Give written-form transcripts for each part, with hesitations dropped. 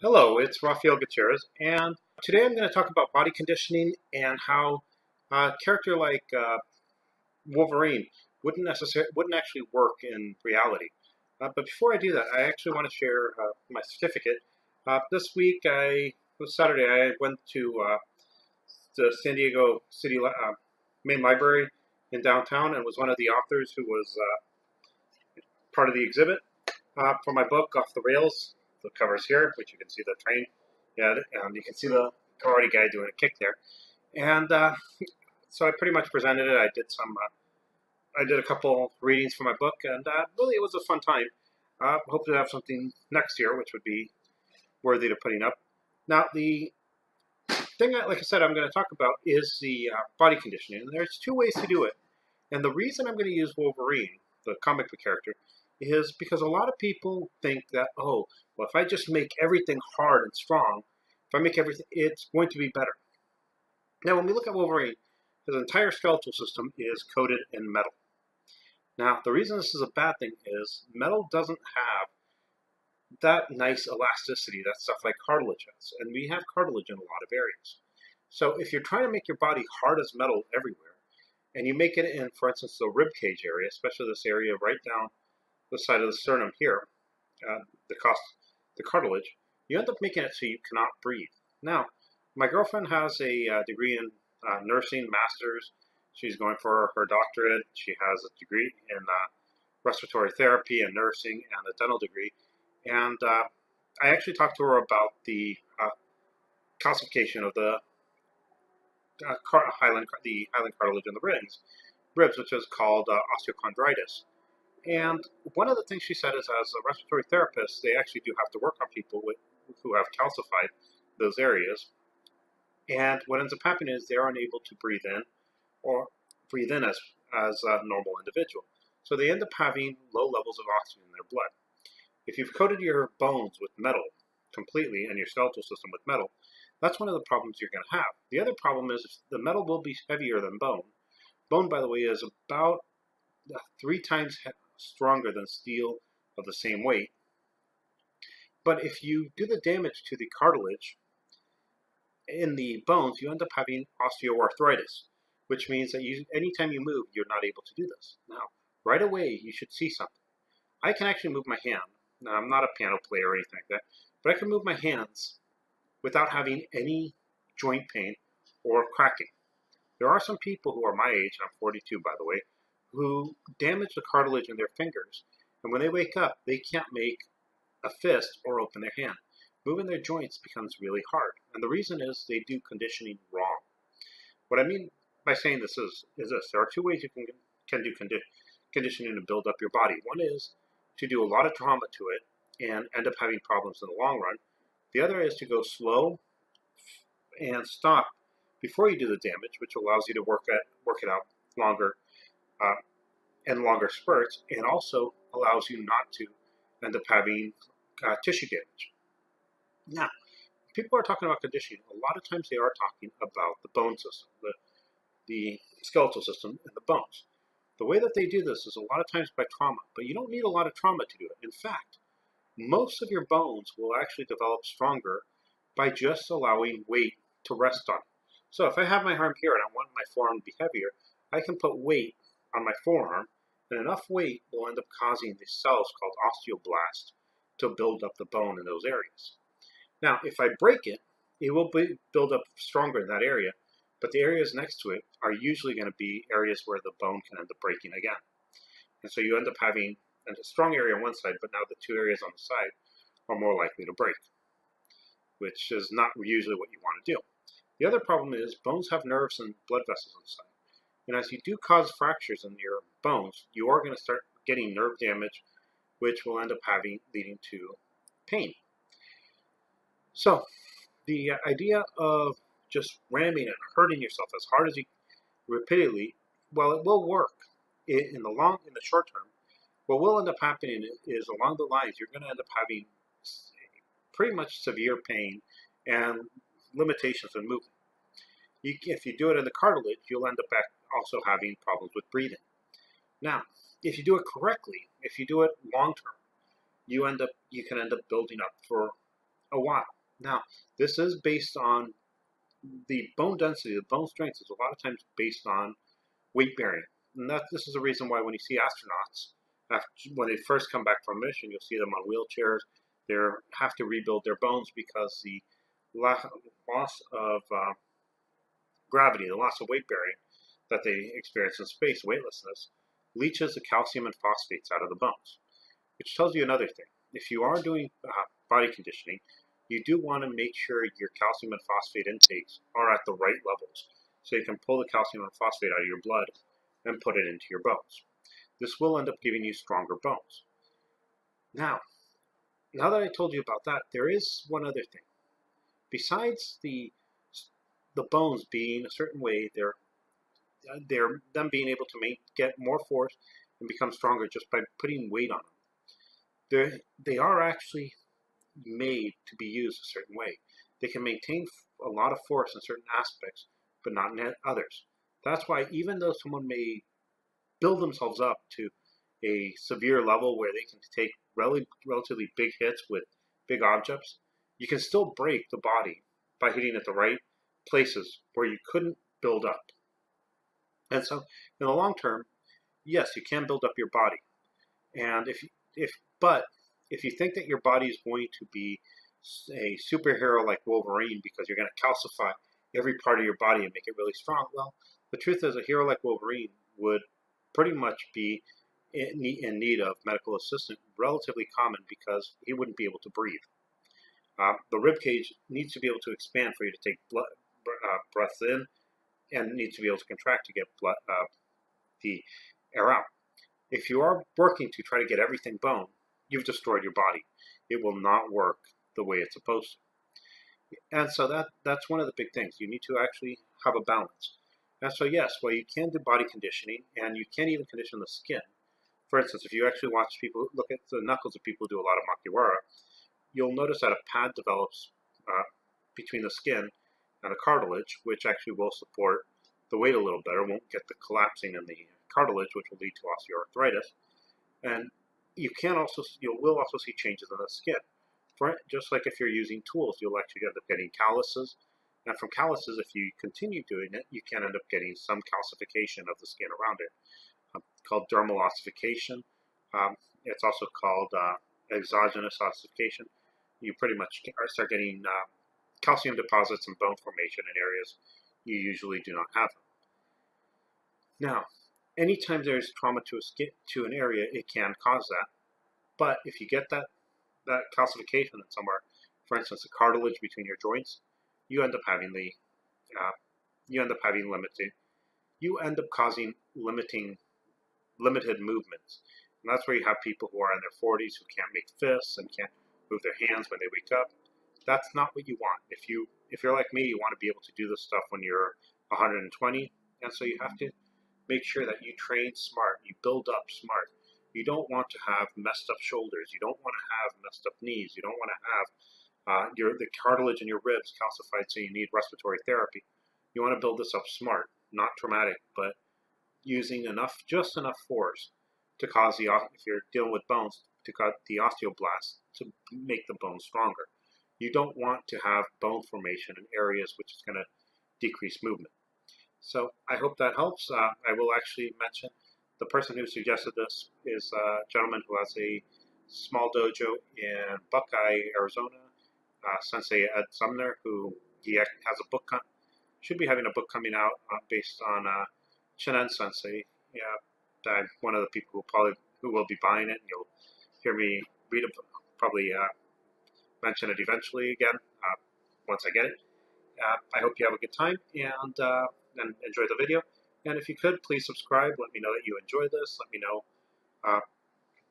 Hello, it's Rafael Gutierrez, and today I'm going to talk about body conditioning and how a character like Wolverine wouldn't actually work in reality. But before I do that, I actually want to share my certificate. This week, was Saturday, I went to the San Diego City main library in downtown and was one of the authors who was part of the exhibit for my book, Off the Rails. The cover's here, which you can see the train. Yeah, and you can see the karate guy doing a kick there. And so I pretty much presented it. I did a couple readings for my book, and really it was a fun time. Hope to have something next year, which would be worthy of putting up. Now, the thing, like I said, I'm going to talk about is the body conditioning. And there's two ways to do it. And the reason I'm going to use Wolverine, the comic book character, is because a lot of people think that, oh, well, if I just make everything hard and strong, if I make everything, it's going to be better. Now, when we look at Wolverine, his entire skeletal system is coated in metal. Now, the reason this is a bad thing is metal doesn't have that nice elasticity that stuff like cartilage has, and we have cartilage in a lot of areas. So if you're trying to make your body hard as metal everywhere, and you make it in, for instance, the rib cage area, especially this area right down the side of the sternum here, the cartilage, you end up making it so you cannot breathe. Now, my girlfriend has a degree in nursing, master's. She's going for her doctorate. She has a degree in respiratory therapy and nursing and a dental degree. And I actually talked to her about the calcification of the hyaline cartilage in the ribs, which is called osteochondritis. And one of the things she said is, as a respiratory therapist, they actually do have to work on people who have calcified those areas. And what ends up happening is they're unable to breathe in as a normal individual. So they end up having low levels of oxygen in their blood. If you've coated your bones with metal completely and your skeletal system with metal, that's one of the problems you're going to have. The other problem is the metal will be heavier than bone. Bone, by the way, is about 3 times stronger than steel of the same weight. But if you do the damage to the cartilage in the bones, you end up having osteoarthritis, which means that anytime you move, you're not able to do this. Now, right away, you should see something. I can actually move my hand. Now, I'm not a piano player or anything like that, but I can move my hands without having any joint pain or cracking. There are some people who are my age, I'm 42 by the way, who damage the cartilage in their fingers, and when they wake up, they can't make a fist or open their hand. Moving their joints becomes really hard, and the reason is they do conditioning wrong. What I mean by saying this is this. There are two ways you can do conditioning to build up your body. One is to do a lot of trauma to it and end up having problems in the long run. The other is to go slow and stop before you do the damage, which allows you to work it out longer and longer spurts, and also allows you not to end up having tissue damage. Now, people are talking about conditioning. A lot of times they are talking about the bone system, the skeletal system, and the bones. The way that they do this is a lot of times by trauma, but you don't need a lot of trauma to do it. In fact, most of your bones will actually develop stronger by just allowing weight to rest on it. So if I have my arm here and I want my forearm to be heavier, I can put weight on my forearm, and enough weight will end up causing these cells called osteoblasts to build up the bone in those areas. Now, if I break it, it will build up stronger in that area, but the areas next to it are usually going to be areas where the bone can end up breaking again. And so you end up having a strong area on one side, but now the two areas on the side are more likely to break, which is not usually what you want to do. The other problem is bones have nerves and blood vessels on the side. And as you do cause fractures in your bones, you are going to start getting nerve damage, which will end up leading to pain. So the idea of just ramming and hurting yourself as hard as you repeatedly, well, it will work in the short term. What will end up happening is along the lines, you're going to end up having pretty much severe pain and limitations in movement. If you do it in the cartilage, you'll end up also having problems with breathing. Now, if you do it correctly, if you do it long term, you can end up building up for a while. Now, this is based on the bone density, the bone strength is a lot of times based on weight bearing. And this is the reason why when you see astronauts, when they first come back from a mission, you'll see them on wheelchairs. They have to rebuild their bones because the loss of gravity, the loss of weight bearing that they experience in space, weightlessness, leaches the calcium and phosphates out of the bones, which tells you another thing. If you are doing body conditioning, you do want to make sure your calcium and phosphate intakes are at the right levels, so you can pull the calcium and phosphate out of your blood and put it into your bones. This will end up giving you stronger bones. Now that I told you about that, there is one other thing. Besides the bones being a certain way, they're them being able to get more force and become stronger just by putting weight on them. They are actually made to be used a certain way. They can maintain a lot of force in certain aspects, but not in others. That's why even though someone may build themselves up to a severe level where they can take relatively big hits with big objects, you can still break the body by hitting at the right places where you couldn't build up. And so, in the long term, yes, you can build up your body. And if you think that your body is going to be a superhero like Wolverine because you're going to calcify every part of your body and make it really strong, well, the truth is a hero like Wolverine would pretty much be in need of medical assistance, relatively common because he wouldn't be able to breathe. The rib cage needs to be able to expand for you to take breath in, and needs to be able to contract to get the air out. If you are working to try to get everything bone, you've destroyed your body. It will not work the way it's supposed to. And so that's one of the big things. You need to actually have a balance. And so yes, well, you can do body conditioning, and you can even condition the skin. For instance, if you actually watch people, look at the knuckles of people who do a lot of makiwara, you'll notice that a pad develops between the skin and the cartilage, which actually will support the weight a little better, won't get the collapsing in the cartilage, which will lead to osteoarthritis. And you will also see changes in the skin. Just like if you're using tools, you'll actually end up getting calluses. And from calluses, if you continue doing it, you can end up getting some calcification of the skin around it, called dermal ossification. It's also called exogenous ossification. You pretty much start getting calcium deposits and bone formation in areas you usually do not have them. Now, anytime there's trauma to an area, it can cause that. But if you get that calcification in somewhere, for instance, the cartilage between your joints, you end up causing limited movements. And that's where you have people who are in their 40s who can't make fists and can't move their hands when they wake up. That's not what you want. If you're like me, you want to be able to do this stuff when you're 120, and so you have to make sure that you train smart, you build up smart. You don't want to have messed up shoulders. You don't want to have messed up knees. You don't want to have the cartilage in your ribs calcified so you need respiratory therapy. You want to build this up smart, not traumatic, but using just enough force to cause if you're dealing with bones, to cause the osteoblasts to make the bone stronger. You don't want to have bone formation in areas which is going to decrease movement. So I hope that helps. I will actually mention the person who suggested this is a gentleman who has a small dojo in Buckeye, Arizona, Sensei Ed Sumner, who he has a book, should be having a book coming out based on Shinen Sensei. Yeah, I'm one of the people who will be buying it, and you'll hear me read it, probably mention it eventually again once I get it. I hope you have a good time and enjoy the video. And if you could, please subscribe. Let me know that you enjoy this. Let me know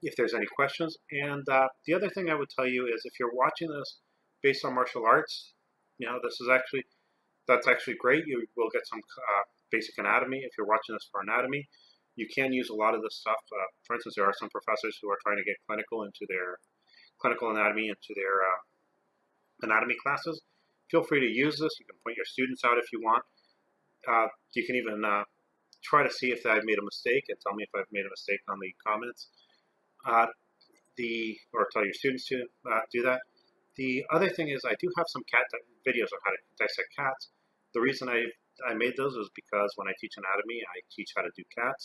if there's any questions. And the other thing I would tell you is if you're watching this based on martial arts, that's actually great. You will get some basic anatomy. If you're watching this for anatomy, you can use a lot of this stuff. For instance, there are some professors who are trying to get clinical anatomy into their anatomy classes. Feel free to use this. You can point your students out if you want. You can even try to see if I've made a mistake and tell me if I've made a mistake on the comments. Or tell your students to do that. The other thing is I do have some cat videos on how to dissect cats. The reason I made those is because when I teach anatomy, I teach how to do cat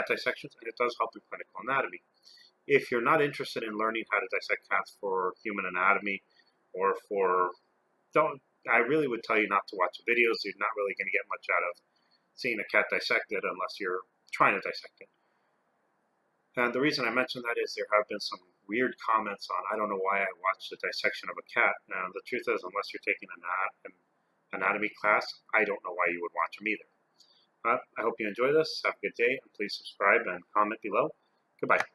dissections, and it does help in clinical anatomy. If you're not interested in learning how to dissect cats for human anatomy or for, don't, I really would tell you not to watch the videos. You're not really going to get much out of seeing a cat dissected unless you're trying to dissect it. And the reason I mention that is there have been some weird comments on, I don't know why I watched the dissection of a cat. Now, the truth is, unless you're taking an anatomy class, I don't know why you would watch them either. I hope you enjoy this. Have a good day, and please subscribe and comment below. Goodbye.